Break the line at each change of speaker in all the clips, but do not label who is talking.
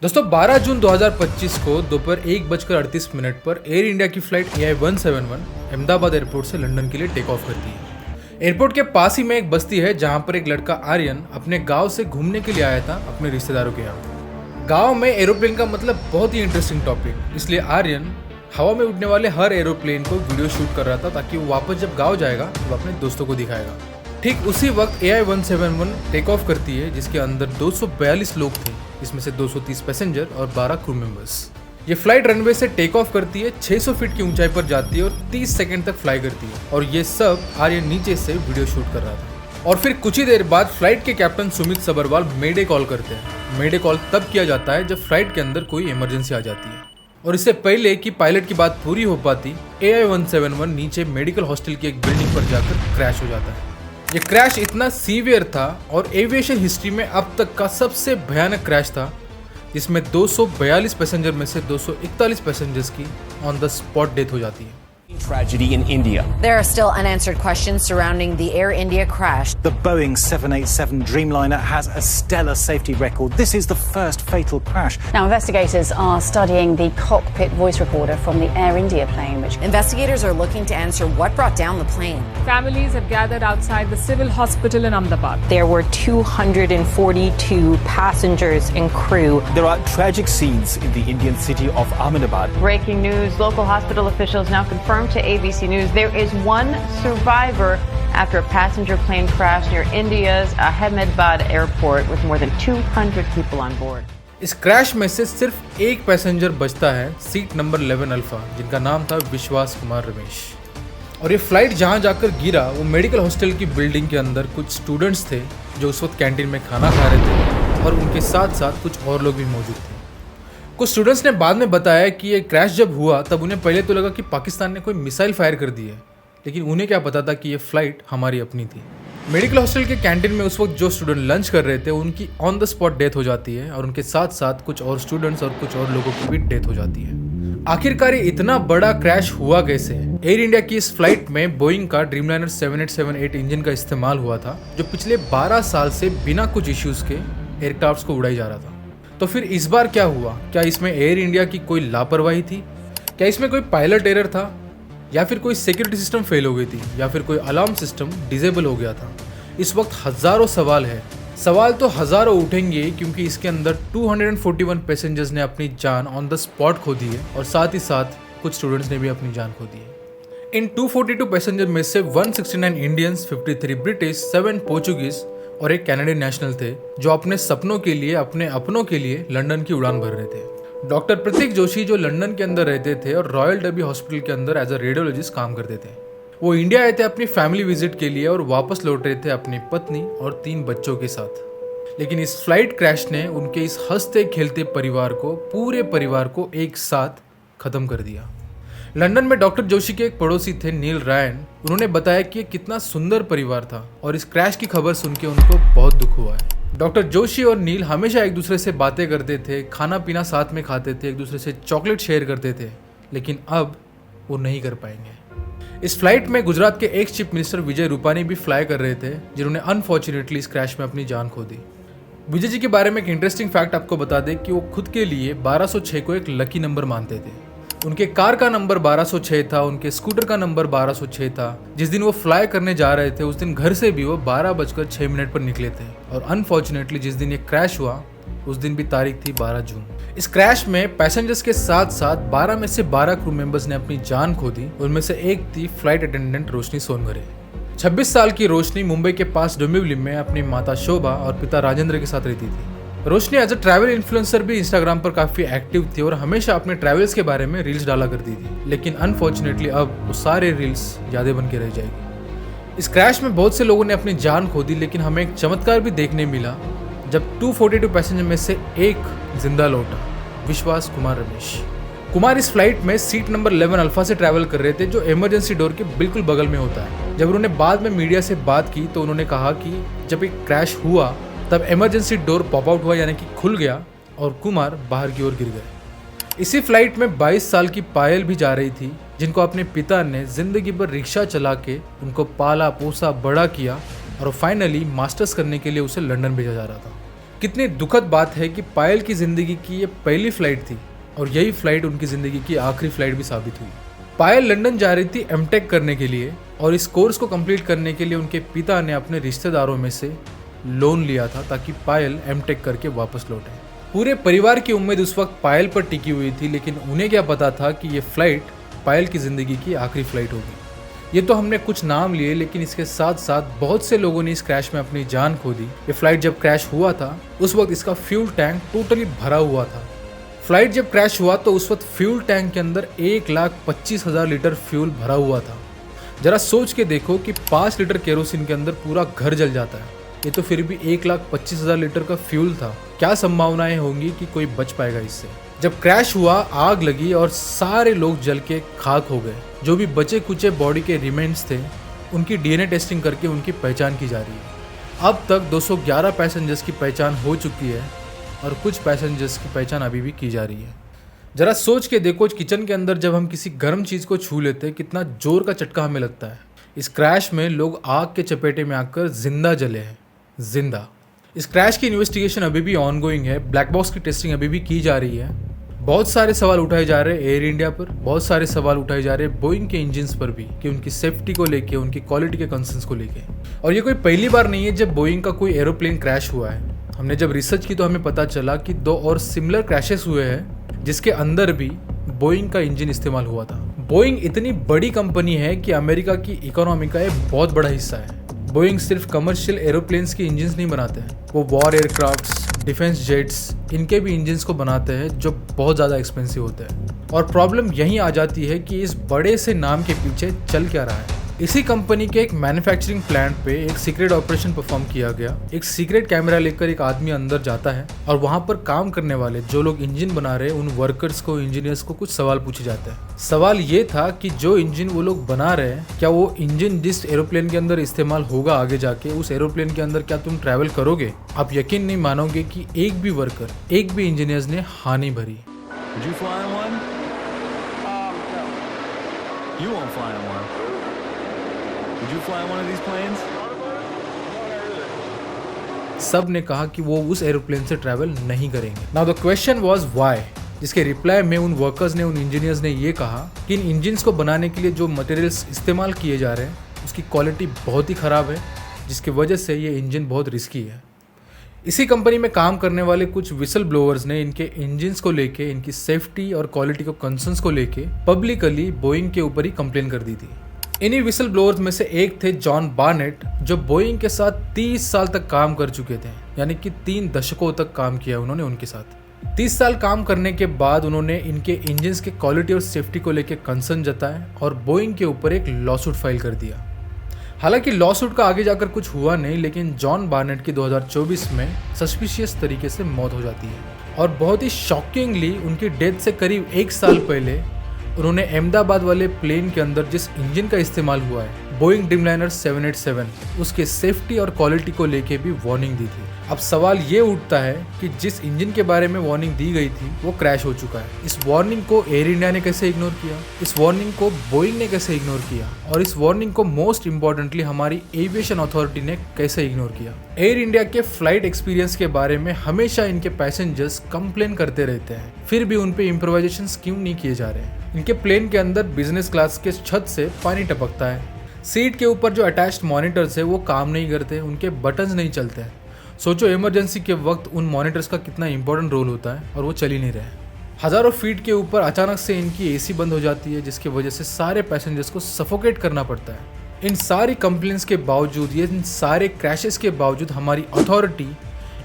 दोस्तों 12 जून 2025 को दोपहर 1:38 पर एयर इंडिया की फ्लाइट AI-171 अहमदाबाद एयरपोर्ट से लंदन के लिए टेक ऑफ करती है। एयरपोर्ट के पास ही में एक बस्ती है जहां पर एक लड़का आर्यन अपने गांव से घूमने के लिए आया था अपने रिश्तेदारों के यहाँ। गांव में एरोप्लेन का मतलब बहुत ही इंटरेस्टिंग टॉपिक, इसलिए आर्यन हवा में उड़ने वाले हर एरोप्लेन को वीडियो शूट कर रहा था ताकि वो वापस जब गाँव जाएगा तो अपने दोस्तों को दिखाएगा। ठीक उसी वक्त AI-171 टेक ऑफ करती है जिसके अंदर 242 लोग थे, इसमें से 230 पैसेंजर और 12 क्रू मेंबर्स। ये फ्लाइट रनवे से टेक ऑफ करती है, 600 फीट की ऊंचाई पर जाती है और 30 सेकंड तक फ्लाई करती है। और ये सब आर्यन नीचे से वीडियो शूट कर रहा था। और फिर कुछ ही देर बाद फ्लाइट के कैप्टन सुमित सबरवाल मेडे कॉल करते हैं। मेडे कॉल तब किया जाता है जब फ्लाइट के अंदर कोई इमरजेंसी आ जाती है। और इससे पहले कि पायलट की बात पूरी हो पाती, AI-171 नीचे मेडिकल हॉस्टल की एक बिल्डिंग पर जाकर क्रैश हो जाता है। ये क्रैश इतना सीवियर था और एविएशन हिस्ट्री में अब तक का सबसे भयानक क्रैश था, जिसमें 242 पैसेंजर में से 241 पैसेंजर्स की ऑन द स्पॉट डेथ हो जाती है।
Tragedy in India.
There are still unanswered questions surrounding the Air India crash.
The Boeing 787 Dreamliner has a stellar safety record. This is the first fatal crash.
Now, investigators are studying the cockpit voice recorder from the Air India plane,
Investigators are looking to answer what brought down the plane.
Families have gathered outside the civil hospital in Ahmedabad.
There were 242 passengers and crew.
There are tragic scenes in the Indian city of Ahmedabad.
Breaking news, local hospital officials now confirmed to ABC News there is one survivor after a passenger plane crashed near India's Ahmedabad airport with more than 200 people on board.
इस crash में से सिर्फ एक passenger बचता है, seat number 11 alpha, जिनका नाम था विश्वास कुमार रमेश। और ये फ्लाइट जहां जाकर गिरा वो मेडिकल हॉस्टल की बिल्डिंग के अंदर कुछ स्टूडेंट्स थे जो उस वक्त कैंटीन में खाना खा रहे थे और उनके साथ साथ कुछ और लोग भी मौजूद थे। कुछ स्टूडेंट्स ने बाद में बताया कि ये क्रैश जब हुआ तब उन्हें पहले तो लगा कि पाकिस्तान ने कोई मिसाइल फायर कर दी है, लेकिन उन्हें क्या पता था कि ये फ्लाइट हमारी अपनी थी। मेडिकल हॉस्टल के कैंटीन में उस वक्त जो स्टूडेंट लंच कर रहे थे उनकी ऑन द स्पॉट डेथ हो जाती है और उनके साथ साथ कुछ और स्टूडेंट्स और कुछ और लोगों की भी डेथ हो जाती है। आखिरकार ये इतना बड़ा क्रैश हुआ कैसे? एयर इंडिया की इस फ्लाइट में बोइंग का ड्रीमलाइनर 7878 इंजन का इस्तेमाल हुआ था, जो पिछले 12 साल से बिना कुछ इश्यूज के एयरक्राफ्ट को उड़ाई जा रहा था। तो फिर इस बार क्या हुआ? क्या इसमें एयर इंडिया की कोई लापरवाही थी? क्या इसमें कोई पायलट एरर था? या फिर कोई सिक्योरिटी सिस्टम फेल हो गई थी? या फिर कोई अलार्म सिस्टम डिसेबल हो गया था? इस वक्त हजारों सवाल है। सवाल तो हजारों उठेंगे क्योंकि इसके अंदर 241 पैसेंजर्स ने अपनी जान ऑन द स्पॉट खो दी है और साथ ही साथ कुछ स्टूडेंट्स ने भी अपनी जान खो दी है। इन 242 पैसेंजर में से 169 इंडियंस, 53 ब्रिटिश, 7 पोर्चुगीज और एक कैनेडियन नेशनल थे जो अपने सपनों के लिए, अपने अपनों के लिए लंदन की उड़ान भर रहे थे। डॉक्टर प्रतीक जोशी जो लंदन के अंदर रहते थे और रॉयल डर्बी हॉस्पिटल के अंदर एज अ रेडियोलॉजिस्ट काम करते थे, वो इंडिया आए थे अपनी फैमिली विजिट के लिए और वापस लौट रहे थे अपनी पत्नी और 3 बच्चों के साथ। लेकिन इस फ्लाइट क्रैश ने उनके इस हंसते खेलते परिवार को, पूरे परिवार को एक साथ खत्म कर दिया। लंदन में डॉक्टर जोशी के एक पड़ोसी थे नील रायन, उन्होंने बताया कि ये कितना सुंदर परिवार था और इस क्रैश की खबर सुन के उनको बहुत दुख हुआ है। डॉक्टर जोशी और नील हमेशा एक दूसरे से बातें करते थे, खाना पीना साथ में खाते थे, एक दूसरे से चॉकलेट शेयर करते थे, लेकिन अब वो नहीं कर पाएंगे। इस फ्लाइट में गुजरात के ex chief minister Vijay Rupani भी फ्लाई कर रहे थे, जिन्होंने अनफॉर्चुनेटली इस क्रैश में अपनी जान खो दी। विजय जी के बारे में एक इंटरेस्टिंग फैक्ट आपको बता दें कि वो खुद के लिए 1206 को एक लकी नंबर मानते थे। उनके कार का नंबर 1206 था, उनके स्कूटर का नंबर 1206 था। जिस दिन वो फ्लाई करने जा रहे थे उस दिन घर से भी वो 12:06 पर निकले थे और अनफॉर्चुनेटली जिस दिन ये क्रैश हुआ उस दिन भी तारीख थी 12 जून। इस क्रैश में पैसेंजर्स के साथ साथ 12 में से 12 क्रू मेंबर्स ने अपनी जान खो दी। उनमें से एक थी फ्लाइट अटेंडेंट रोशनी सोनघरे। 26 साल की रोशनी मुंबई के पास डोंबिवली में अपनी माता शोभा और पिता राजेंद्र के साथ रहती थी। रोशनी एज अ ट्रैवल इन्फ्लुएंसर भी इंस्टाग्राम पर काफी एक्टिव थी और हमेशा अपने ट्रैवल्स के बारे में रील्स डाला करती थी, लेकिन अनफॉर्चुनेटली अब वो सारे रील्स यादें बन के रह जाएगी। इस क्रैश में बहुत से लोगों ने अपनी जान खो दी, लेकिन हमें एक चमत्कार भी देखने मिला जब 242 पैसेंजर में से एक जिंदा लौटा, विश्वास कुमार रमेश। कुमार इस फ्लाइट में सीट नंबर 11 अल्फा से ट्रैवल कर रहे थे, जो इमरजेंसी डोर के बिल्कुल बगल में होता है। जब उन्होंने बाद में मीडिया से बात की तो उन्होंने कहा कि जब एक क्रैश हुआ तब इमरजेंसी डोर पॉप आउट हुआ, यानी कि खुल गया और कुमार बाहर की ओर गिर गए। इसी फ्लाइट में 22 साल की पायल भी जा रही थी, जिनको अपने पिता ने जिंदगी भर रिक्शा चला के उनको पाला पोसा बड़ा किया और फाइनली मास्टर्स करने के लिए उसे लंदन भेजा जा रहा था। कितनी दुखद बात है कि पायल की ज़िंदगी की ये पहली फ़्लाइट थी और यही फ़्लाइट उनकी ज़िंदगी की आखिरी फ़्लाइट भी साबित हुई। पायल लंदन जा रही थी एमटेक करने के लिए और इस कोर्स को कंप्लीट करने के लिए उनके पिता ने अपने रिश्तेदारों में से लोन लिया था ताकि पायल एमटेक करके वापस लौटे। पूरे परिवार की उम्मीद उस वक्त पायल पर टिकी हुई थी, लेकिन उन्हें क्या पता था कि ये फ़्लाइट पायल की ज़िंदगी की आखिरी फ़्लाइट होगी। ये तो हमने कुछ नाम लिए, लेकिन इसके साथ साथ बहुत से लोगों ने इस क्रैश में अपनी जान खो दी। ये फ़्लाइट जब क्रैश हुआ था उस वक्त इसका फ्यूल टैंक टोटली भरा हुआ था। फ्लाइट जब क्रैश हुआ तो उस वक्त फ्यूल टैंक के अंदर 1,25,000 लीटर फ्यूल भरा हुआ था। जरा सोच के देखो कि 5 लीटर केरोसिन के अंदर पूरा घर जल जाता है, ये तो फिर भी 1,25,000 लीटर का फ्यूल था। क्या संभावनाएं होंगी कि कोई बच पाएगा इससे। जब क्रैश हुआ आग लगी और सारे लोग जल के खाक हो गए। जो भी बचे कुचे बॉडी के रिमेन्स थे उनकी डीएनए टेस्टिंग करके उनकी पहचान की जा रही है। अब तक 211 पैसेंजर्स की पहचान हो चुकी है और कुछ पैसेंजर्स की पहचान अभी भी की जा रही है। जरा सोच के देखो, किचन के अंदर जब हम किसी गर्म चीज़ को छू लेते हैं कितना जोर का झटका हमें लगता है। इस क्रैश में लोग आग के चपेटे में आकर जिंदा जले हैं, जिंदा। इस क्रैश की इन्वेस्टिगेशन अभी भी ऑनगोइंग है, ब्लैक बॉक्स की टेस्टिंग अभी भी की जा रही है। बहुत सारे सवाल उठाए जा रहे हैं एयर इंडिया पर, बहुत सारे सवाल उठाए जा रहे हैं बोइंग के इंजन्स पर भी कि उनकी सेफ्टी को लेके, उनकी क्वालिटी के कंसर्न्स को लेके। और ये कोई पहली बार नहीं है जब बोइंग का कोई एरोप्लेन क्रैश हुआ है। हमने जब रिसर्च की तो हमें पता चला कि 2 और सिमिलर क्रैशेस हुए हैं जिसके अंदर भी बोइंग का इंजन इस्तेमाल हुआ था। बोइंग इतनी बड़ी कंपनी है कि अमेरिका की इकोनॉमी का एक बहुत बड़ा हिस्सा है। बोइंग सिर्फ कमर्शियल एरोप्लेन्स के इंजन्स नहीं बनाते हैं, वो वॉर एयरक्राफ्ट्स, डिफेंस जेट्स, इनके भी इंजन्स को बनाते हैं जो बहुत ज़्यादा एक्सपेंसिव होते हैं। और प्रॉब्लम यहीं आ जाती है कि इस बड़े से नाम के पीछे चल क्या रहा है। इसी कंपनी के एक मैन्युफैक्चरिंग प्लांट पे एक सीक्रेट ऑपरेशन परफॉर्म किया गया। एक सीक्रेट कैमरा लेकर एक आदमी अंदर जाता है और वहां पर काम करने वाले जो लोग इंजन बना रहे हैं उन वर्कर्स को, इंजीनियर्स को कुछ सवाल पूछे जाते हैं। सवाल ये था कि जो इंजन वो लोग बना रहे हैं, क्या वो इंजन जिस एरोप्लेन के अंदर इस्तेमाल होगा आगे जाके, उस एरोप्लेन के अंदर क्या तुम ट्रैवल करोगे? आप यकीन नहीं मानोगे कि एक भी वर्कर, एक भी इंजीनियर्स ने हाँ नहीं भरी।
Would you fly one of these planes?
सब ने कहा कि वो उस एरोप्लेन से ट्रैवल नहीं करेंगे। Now the question was why, जिसके रिप्लाई में उन वर्कर्स ने, उन इंजीनियर्स ने ये कहा कि इन इंजन्स को बनाने के लिए जो मटेरियल्स इस्तेमाल किए जा रहे हैं उसकी क्वालिटी बहुत ही ख़राब है, जिसकी वजह से ये इंजन बहुत रिस्की है। इसी कंपनी में काम करने वाले कुछ विसल ब्लोअर्स ने इनके इंजन्स को लेके, इनकी सेफ्टी और क्वालिटी को कंसर्न्स को लेके पब्लिकली बोइंग के ऊपर ही कंप्लेन कर दी थी। इन्हीं विसल ब्लोअर्स में से एक थे जॉन बार्नेट, जो बोइंग के साथ 30 साल तक काम कर चुके थे, यानी कि 3 दशकों तक काम किया उन्होंने उनके साथ। 30 साल काम करने के बाद उन्होंने इनके इंजन्स के क्वालिटी और सेफ्टी को लेकर कंसर्न जताए और बोइंग के ऊपर एक लॉसूट फाइल कर दिया। हालांकि लॉसूट का आगे जाकर कुछ हुआ नहीं, लेकिन जॉन बार्नेट की 2024 में सस्पिशियस तरीके से मौत हो जाती है और बहुत ही शॉकिंगली उनकी डेथ से करीब 1 साल पहले उन्होंने अहमदाबाद वाले प्लेन के अंदर जिस इंजन का इस्तेमाल हुआ है, बोइंग ड्रीमलाइनर 787, उसके सेफ्टी और क्वालिटी को लेके भी वार्निंग दी थी। अब सवाल ये उठता है कि जिस इंजन के बारे में वार्निंग दी गई थी वो क्रैश हो चुका है। इस वार्निंग को एयर इंडिया ने कैसे इग्नोर किया, इस वार्निंग को बोइंग ने कैसे इग्नोर किया, और इस वार्निंग को मोस्ट इंपॉर्टेंटली हमारी एविएशन अथॉरिटी ने कैसे इग्नोर किया। एयर इंडिया के फ्लाइट एक्सपीरियंस के बारे में हमेशा इनके पैसेंजर्स कंप्लेन करते रहते हैं, फिर भी उन पे इम्प्रोवाइजेशन क्यों नहीं किए जा रहे? इनके प्लेन के अंदर बिजनेस क्लास के छत से पानी टपकता है, सीट के ऊपर जो अटैच्ड मॉनिटर्स है वो काम नहीं करते, उनके बटन्स नहीं चलते हैं। सोचो इमरजेंसी के वक्त उन मॉनिटर्स का कितना इंपॉर्टेंट रोल होता है और वो चल ही नहीं रहे। हज़ारों फीट के ऊपर अचानक से इनकी एसी बंद हो जाती है, जिसकी वजह से सारे पैसेंजर्स को सफोकेट करना पड़ता है। इन सारी कंप्लेंट्स के बावजूद, इन सारे क्रैशेस के बावजूद हमारी अथॉरिटी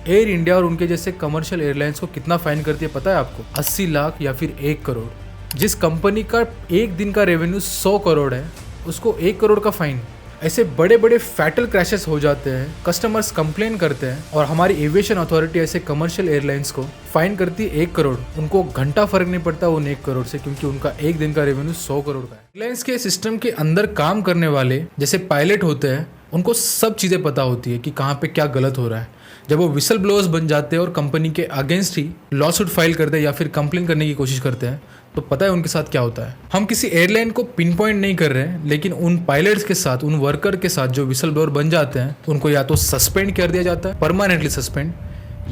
एयर इंडिया और उनके जैसे कमर्शियल एयरलाइंस को कितना फाइन करती है पता है आपको? 80 लाख या फिर 1 करोड़। जिस कंपनी का एक दिन का रेवेन्यू 100 करोड़ है उसको 1 करोड़ का फाइन। ऐसे बड़े बड़े फैटल क्रैशेस हो जाते हैं, कस्टमर्स कंप्लेन करते हैं और हमारी एविएशन अथॉरिटी ऐसे कमर्शियल एयरलाइंस को फाइन करती है 1 करोड़। उनको घंटा फर्क नहीं पड़ता उन 1 करोड़ से, क्योंकि उनका एक दिन का रेवेन्यू 100 करोड़ का है। एयरलाइंस के सिस्टम के अंदर काम करने वाले जैसे पायलट होते हैं, उनको सब चीज़ें पता होती है कि कहाँ पे क्या गलत हो रहा है। जब वो विसल ब्लोअर्स बन जाते हैं और कंपनी के अगेंस्ट ही लॉसूट फाइल करते हैं या फिर कंप्लेन करने की कोशिश करते हैं, तो पता है उनके साथ क्या होता है। हम किसी एयरलाइन को पिन पॉइंट नहीं कर रहे हैं, लेकिन उन पायलट्स के साथ, उन वर्कर के साथ जो विसल ब्लोअर बन जाते हैं, उनको या तो सस्पेंड कर दिया जाता है, परमानेंटली सस्पेंड,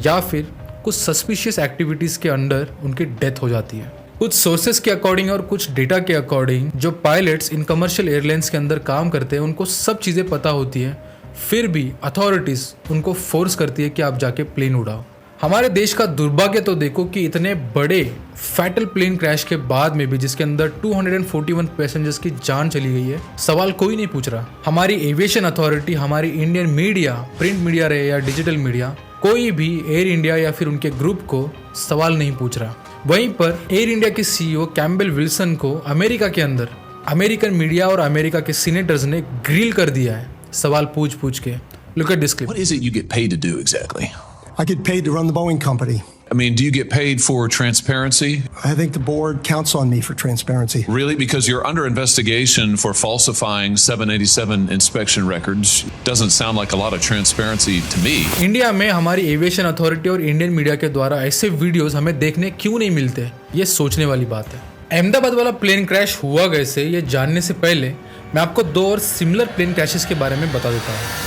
या फिर कुछ सस्पिशियस एक्टिविटीज़ के अंडर उनकी डेथ हो जाती है। कुछ सोर्सेस के अकॉर्डिंग और कुछ डेटा के अकॉर्डिंग जो पायलट्स इन कमर्शियल एयरलाइंस के अंदर काम करते हैं उनको सब चीज़ें पता होती हैं, फिर भी अथॉरिटीज़ उनको फोर्स करती है कि आप जाके प्लेन उड़ाओ। हमारे देश का दुर्भाग्य तो देखो कि इतने बड़े फैटल प्लेन क्रैश के बाद में भी जिसके अंदर 241 पैसेंजर्स की जान चली गई है, सवाल कोई नहीं पूछ रहा। हमारी एविएशन अथॉरिटी, हमारी इंडियन मीडिया, प्रिंट मीडिया रहे या डिजिटल मीडिया, कोई भी एयर इंडिया या फिर उनके ग्रुप को सवाल नहीं पूछ रहा। वहीं पर एयर इंडिया के सीईओ कैम्बेल विल्सन को अमेरिका के अंदर अमेरिकन मीडिया और अमेरिका के सीनेटर्स ने ग्रिल कर दिया है सवाल पूछ के। Look at this clip.
What is it you get paid to do exactly?
I get paid to run the Boeing company.
I mean, do you get paid for transparency?
I think the board counts on me for transparency.
Really? Because you're under investigation for falsifying 787 inspection records. Doesn't sound like a lot of transparency to me.
India में हमारी aviation authority और Indian media के द्वारा ऐसे videos हमें देखने क्यों नहीं मिलते, ये सोचने वाली बात है। अहमदाबाद वाला प्लेन क्रैश हुआ कैसे, ये जानने से पहले मैं आपको 2 और सिमिलर प्लेन क्रैशेस के बारे में बता देता हूँ।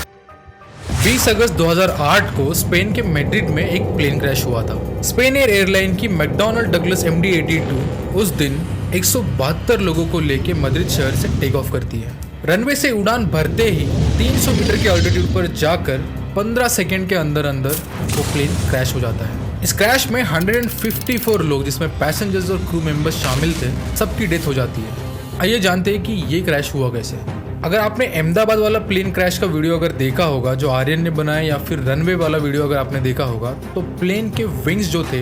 20 अगस्त 2008 को स्पेन के मैड्रिड में एक प्लेन क्रैश हुआ था। स्पेन एयरलाइन की मैकडॉनल्ड डगलस MD-82 उस दिन 172 लोगों को लेके मैड्रिड शहर से टेक ऑफ करती है। रनवे से उड़ान भरते ही 300 मीटर के ऑल्टीट्यूड पर जाकर 15 सेकेंड के अंदर वो प्लेन क्रैश हो जाता है। इस क्रैश में 154 लोग जिसमें पैसेंजर्स और क्रू मेंबर्स शामिल थे, सबकी डेथ हो जाती है। आइए जानते हैं कि ये क्रैश हुआ कैसे। अगर आपने अहमदाबाद वाला प्लेन क्रैश का वीडियो अगर देखा होगा जो आर्यन ने बनाया, या फिर रनवे वाला वीडियो अगर आपने देखा होगा, तो प्लेन के विंग्स जो थे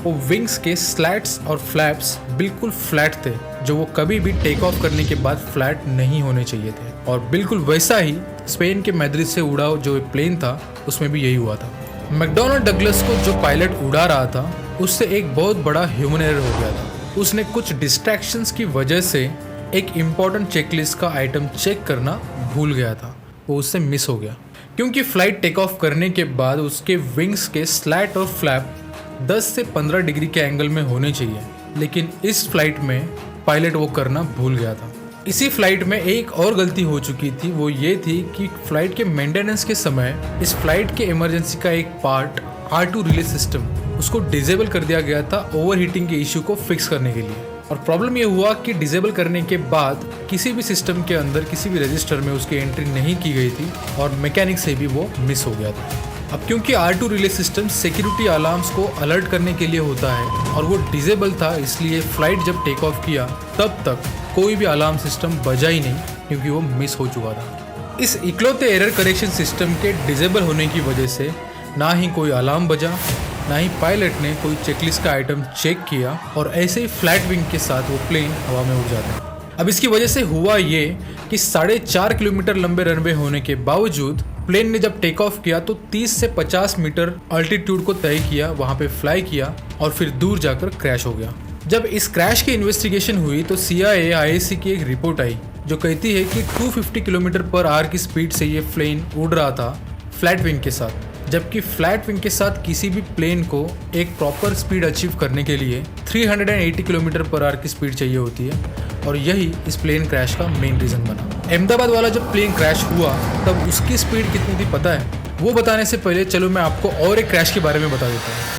वो विंग्स के स्लैट्स और फ्लैप्स बिल्कुल फ्लैट थे, जो वो कभी भी टेक ऑफ करने के बाद फ्लैट नहीं होने चाहिए थे। और बिल्कुल वैसा ही स्पेन के मैड्रिड से उड़ा जो प्लेन था उसमें भी यही हुआ था। मैकडॉनल्ड डगलस को जो पायलट उड़ा रहा था उससे एक बहुत बड़ा ह्यूमन एरर हो गया था। उसने कुछ डिस्ट्रैक्शंस की वजह से एक इम्पॉर्टेंट चेकलिस्ट का आइटम चेक करना भूल गया था, वो उससे मिस हो गया। क्योंकि फ्लाइट टेक ऑफ करने के बाद उसके विंग्स के स्लैट और फ्लैप 10 से 15 डिग्री के एंगल में होने चाहिए, लेकिन इस फ्लाइट में पायलट वो करना भूल गया था। इसी फ्लाइट में एक और गलती हो चुकी थी, वो ये थी कि फ्लाइट के मेंटेनेंस के समय इस फ्लाइट के इमरजेंसी का एक पार्ट R2 रिले सिस्टम उसको डिसेबल कर दिया गया था ओवरहीटिंग के इश्यू को फिक्स करने के लिए। और प्रॉब्लम ये हुआ कि डिसेबल करने के बाद किसी भी सिस्टम के अंदर किसी भी रजिस्टर में उसकी एंट्री नहीं की गई थी और मैकेनिक से भी वो मिस हो गया था। अब क्योंकि R2 relay system security alarms को अलर्ट करने के लिए होता है और वो डिसेबल था, इसलिए फ्लाइट जब टेक ऑफ किया तब तक कोई भी अलार्म सिस्टम बजा ही नहीं, क्योंकि वो मिस हो चुका था। इस इकलौते एरर करेक्शन सिस्टम के डिसेबल होने की वजह से ना ही कोई अलार्म बजा, ना ही पायलट ने कोई चेकलिस्ट का आइटम चेक किया, और ऐसे ही फ्लैट विंग के साथ वो प्लेन हवा में उड़ जाता है। अब इसकी वजह से हुआ ये कि 4.5 किलोमीटर लंबे रनवे होने के बावजूद प्लेन ने जब टेक ऑफ किया तो 30 से 50 मीटर अल्टीट्यूड को तय किया, वहाँ पे फ्लाई किया और फिर दूर जाकर क्रैश हो गया। जब इस क्रैश की इन्वेस्टिगेशन हुई तो CIA IAC की एक रिपोर्ट आई जो कहती है कि 250 किलोमीटर पर आवर की स्पीड से ये प्लेन उड़ रहा था फ्लैट विंग के साथ, जबकि फ्लैट विंग के साथ किसी भी प्लेन को एक प्रॉपर स्पीड अचीव करने के लिए 380 किलोमीटर पर आवर की स्पीड चाहिए होती है, और यही इस प्लेन क्रैश का मेन रीज़न बना। अहमदाबाद वाला जब प्लेन क्रैश हुआ तब उसकी स्पीड कितनी थी पता है? वो बताने से पहले चलो मैं आपको और एक क्रैश के बारे में बता देता हूँ।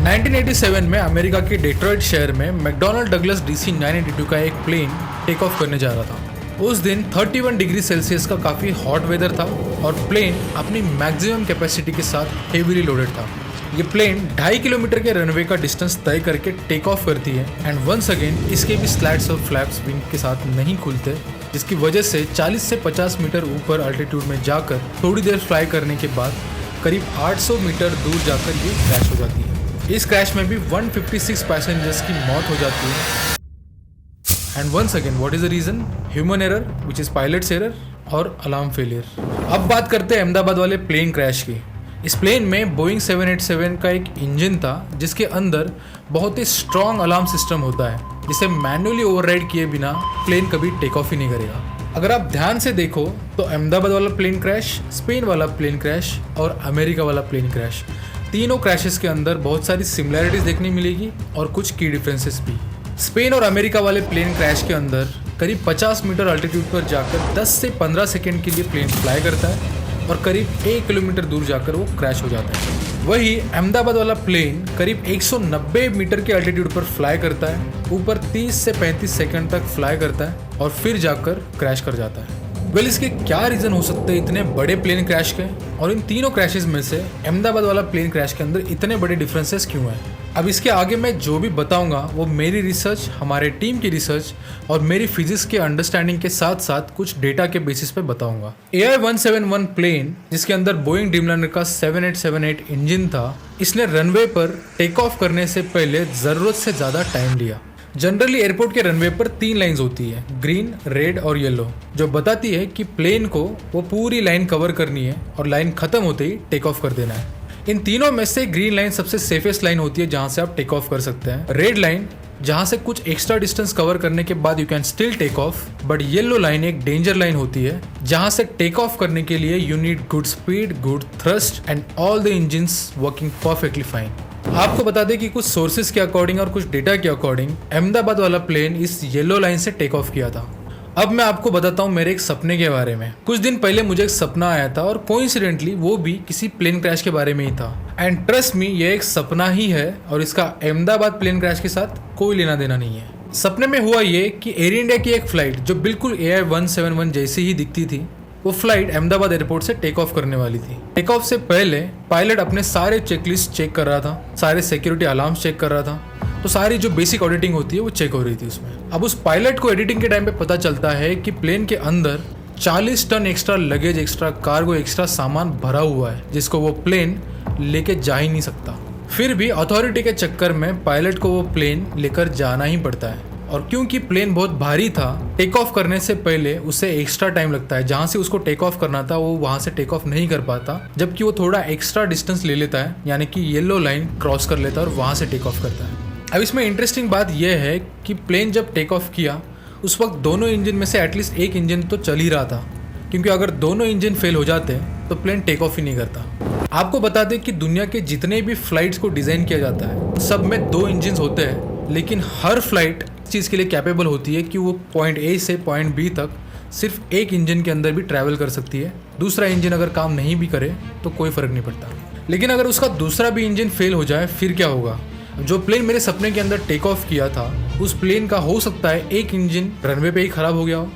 1987 में अमेरिका के डेट्रॉइट शहर में मैकडॉनल्ड डगलस DC-982 का एक प्लेन टेक ऑफ करने जा रहा था। उस दिन 31 डिग्री सेल्सियस का काफ़ी हॉट वेदर था और प्लेन अपनी मैक्सिमम कैपेसिटी के साथ हेवीली लोडेड था। ये प्लेन 2.5 किलोमीटर के रनवे का डिस्टेंस तय करके टेक ऑफ करती है एंड वंस अगेन इसके भी स्लैट्स और फ्लैप्स विंग के साथ नहीं खुलते, जिसकी वजह से 40 से 50 मीटर ऊपर अल्टीट्यूड में जाकर थोड़ी देर फ्लाई करने के बाद करीब 800 मीटर दूर जाकर ये क्रैश हो जाती है। इस क्रैश में भी 156 पैसेंजर्स की मौत हो जाती है। And once again what is the reason? Human error which is pilots error और अलार्म फेलियर। अब बात करते हैं अहमदाबाद वाले प्लेन क्रैश की। इस प्लेन में बोइंग 787 का एक इंजन था जिसके अंदर बहुत ही स्ट्रॉन्ग अलार्म सिस्टम होता है, जिसे मैन्युअली ओवरराइड किए बिना प्लेन कभी टेक ऑफ ही नहीं करेगा। अगर आप ध्यान से देखो तो अहमदाबाद वाला प्लेन क्रैश, स्पेन वाला प्लेन क्रैश और अमेरिका वाला प्लेन क्रैश, तीनों क्रैशेस के अंदर बहुत सारी सिमिलैरिटीज देखने मिलेगी और कुछ की डिफरेंसेस भी। स्पेन और अमेरिका वाले प्लेन क्रैश के अंदर करीब 50 मीटर अल्टीट्यूड पर जाकर 10 से 15 सेकेंड के लिए प्लेन फ्लाई करता है और करीब 1 किलोमीटर दूर जाकर वो क्रैश हो जाता है। वही अहमदाबाद वाला प्लेन करीब 190 मीटर के अल्टीट्यूड पर फ्लाई करता है, ऊपर 30 से 35 सेकंड तक फ्लाई करता है और फिर जाकर क्रैश कर जाता है। वेल, इसके क्या रीज़न हो सकते हैं इतने बड़े प्लेन क्रैश के, और इन तीनों क्रैशेस में से अहमदाबाद वाला प्लेन क्रैश के अंदर इतने बड़े डिफरेंसेस क्यों हैं? अब इसके आगे मैं जो भी बताऊंगा वो मेरी रिसर्च, हमारे टीम की रिसर्च और मेरी फिजिक्स के अंडरस्टैंडिंग के साथ साथ कुछ डेटा के बेसिस पे बताऊंगा। AI-171 प्लेन, जिसके अंदर बोइंग ड्रीमलाइनर का 7878 इंजन था, इसने रनवे पर टेक ऑफ करने से पहले ज़रूरत से ज़्यादा टाइम लिया। जनरली एयरपोर्ट के रनवे पर 3 लाइंस होती है, ग्रीन, रेड और येलो, जो बताती है कि प्लेन को वो पूरी लाइन कवर करनी है और लाइन खत्म होते ही टेक ऑफ कर देना है। इन तीनों में से ग्रीन लाइन सबसे सेफेस्ट लाइन होती है जहां से आप टेक ऑफ कर सकते हैं। रेड लाइन जहां से कुछ एक्स्ट्रा डिस्टेंस कवर करने के बाद you can still take off, but yellow line एक डेंजर लाइन होती है जहां से टेक ऑफ करने के लिए you need good speed, good thrust and all the engines working perfectly fine. आपको बता दें कि कुछ सोर्सेज के अकॉर्डिंग और कुछ डेटा के अकॉर्डिंग अहमदाबाद वाला प्लेन इस येलो लाइन से टेक ऑफ किया था। अब मैं आपको बताता हूँ मेरे एक सपने के बारे में। कुछ दिन पहले मुझे एक सपना आया था और कोइंसिडेंटली वो भी किसी प्लेन क्रैश के बारे में ही था। एंड ट्रस्ट मी, ये एक सपना ही है और इसका अहमदाबाद प्लेन क्रैश के साथ कोई लेना देना नहीं है। सपने में हुआ ये कि एयर इंडिया की एक फ्लाइट जो बिल्कुल AI-171 जैसी ही दिखती थी, वो फ्लाइट अहमदाबाद एयरपोर्ट से टेक ऑफ करने वाली थी। टेक ऑफ से पहले पायलट अपने सारे चेकलिस्ट चेक कर रहा था, सारे सिक्योरिटी अलार्म्स चेक कर रहा था, तो सारी जो बेसिक ऑडिटिंग होती है वो चेक हो रही थी उसमें। अब उस पायलट को एडिटिंग के टाइम पे पता चलता है कि प्लेन के अंदर 40 ton extra luggage, extra cargo, extra सामान भरा हुआ है जिसको वो प्लेन लेके जा ही नहीं सकता। फिर भी अथॉरिटी के चक्कर में पायलट को वो प्लेन लेकर जाना ही पड़ता है, और क्योंकि प्लेन बहुत भारी था, टेक ऑफ करने से पहले उसे एक्स्ट्रा टाइम लगता है। जहाँ से उसको टेक ऑफ करना था वो वहाँ से टेक ऑफ नहीं कर पाता, जबकि वो थोड़ा एक्स्ट्रा डिस्टेंस ले लेता है, यानी कि येलो लाइन क्रॉस कर लेता है और वहाँ से टेक ऑफ करता है। अब इसमें इंटरेस्टिंग बात यह है कि प्लेन जब टेक ऑफ किया उस वक्त दोनों इंजन में से एटलीस्ट एक इंजन तो चल ही रहा था, क्योंकि अगर दोनों इंजन फेल हो जाते तो प्लेन टेक ऑफ ही नहीं करता। आपको बता दें कि दुनिया के जितने भी फ्लाइट्स को डिज़ाइन किया जाता है सब में 2 इंजन होते हैं, लेकिन हर फ्लाइट इस चीज़ के लिए कैपेबल होती है कि वो पॉइंट A से पॉइंट B तक सिर्फ एक इंजन के अंदर भी ट्रैवल कर सकती है। दूसरा इंजन अगर काम नहीं भी करे तो कोई फ़र्क नहीं पड़ता। लेकिन अगर उसका दूसरा भी इंजन फेल हो जाए फिर क्या होगा? जो प्लेन मेरे सपने के अंदर टेक ऑफ किया था उस प्लेन का हो सकता है एक इंजन रनवे पे ही ख़राब हो गया हो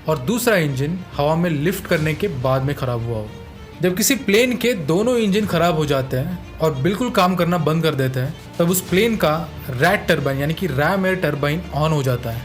और दूसरा इंजन हवा में लिफ्ट करने के बाद में ख़राब हुआ हो। जब किसी प्लेन के दोनों इंजन खराब हो जाते हैं और बिल्कुल काम करना बंद कर देते हैं, तब उस प्लेन का रैट टरबाइन यानी कि रैम एयर टरबाइन ऑन हो जाता है,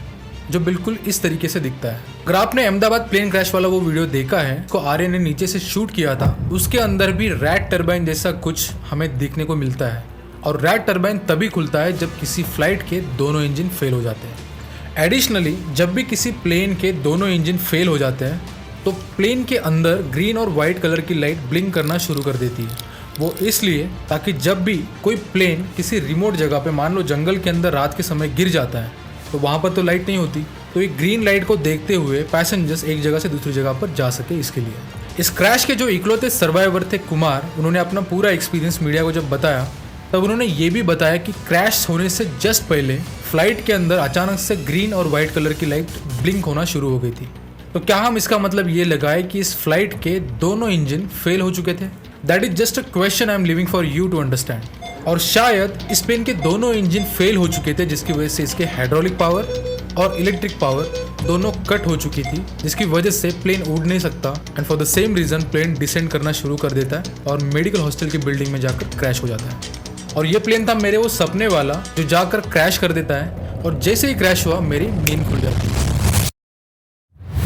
जो बिल्कुल इस तरीके से दिखता है। अगर आपने अहमदाबाद प्लेन क्रैश वाला वो वीडियो देखा है, उसको आर्यन ने नीचे से शूट किया था, उसके अंदर भी रैट टरबाइन जैसा कुछ हमें देखने को मिलता है। और रैट टरबाइन तभी खुलता है जब किसी फ्लाइट के दोनों इंजन फेल हो जाते हैं। एडिशनली, जब भी किसी प्लेन के दोनों इंजन फेल हो जाते हैं तो प्लेन के अंदर ग्रीन और वाइट कलर की लाइट ब्लिंक करना शुरू कर देती है। वो इसलिए ताकि जब भी कोई प्लेन किसी रिमोट जगह पे, मान लो जंगल के अंदर रात के समय गिर जाता है, तो वहाँ पर तो लाइट नहीं होती, तो एक ग्रीन लाइट को देखते हुए पैसेंजर्स एक जगह से दूसरी जगह पर जा सके, इसके लिए। इस क्रैश के जो इकलौते सर्वाइवर थे कुमार, उन्होंने अपना पूरा एक्सपीरियंस मीडिया को जब बताया तब उन्होंने ये भी बताया कि क्रैश होने से जस्ट पहले फ्लाइट के अंदर अचानक से ग्रीन और वाइट कलर की लाइट ब्लिंक होना शुरू हो गई थी। तो क्या हम इसका मतलब ये लगाए कि इस फ्लाइट के दोनों इंजन फेल हो चुके थे? That is just a question I am leaving for you to understand. और शायद इस प्लेन के दोनों इंजन फेल हो चुके थे, जिसकी वजह से इसके हाइड्रोलिक पावर और इलेक्ट्रिक पावर दोनों कट हो चुकी थी, जिसकी वजह से प्लेन उड़ नहीं सकता। And for the same reason plane descend करना शुरू कर देता है और मेडिकल हॉस्टल की बिल्डिंग में जाकर क्रैश हो जाता है। और ये प्लेन था मेरे वो सपने वाला जो जाकर क्रैश कर देता है, और जैसे ही क्रैश हुआ मेरी नींद खुल जाती है।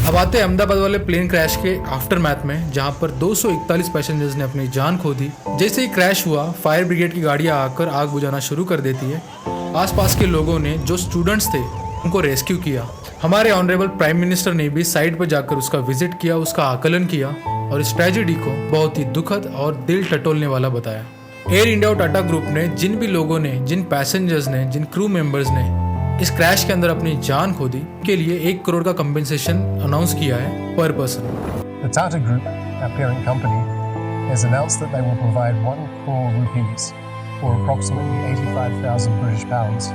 अब आते हैं अहमदाबाद वाले प्लेन क्रैश के आफ्टर मैथ में, जहां पर 241 पैसेंजर्स ने अपनी जान खो दी। जैसे ही क्रैश हुआ फायर ब्रिगेड की गाड़ियां आकर आग बुझाना शुरू कर देती है। आसपास के लोगों ने, जो स्टूडेंट्स थे, उनको रेस्क्यू किया। हमारे ऑनरेबल प्राइम मिनिस्टर ने भी साइट पर जाकर उसका विजिट किया, उसका आकलन किया और इस ट्रेजेडी को बहुत ही दुखद और दिल टटोलने वाला बताया। एयर इंडिया और टाटा ग्रुप ने जिन भी लोगों ने, जिन पैसेंजर्स ने, जिन क्रू मेंबर्स ने इस क्रैश के अंदर अपनी जान खो दी, के लिए 1 करोड़ का कंपेंसेशन अनाउंस किया है पर person.
The Tata Group, our parent company, has announced that they will provide 1 crore rupees, or approximately 85,000 British pounds,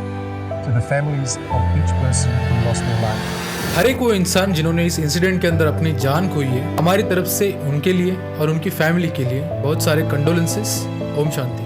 to the families of each person who lost their life.
हर एक वो इंसान जिन्होंने इस incident के अंदर अपनी जान खोई है, हमारी तरफ से उनके लिए और उनकी फैमिली के लिए बहुत सारे कंडोलेंसेस। ओम शांति।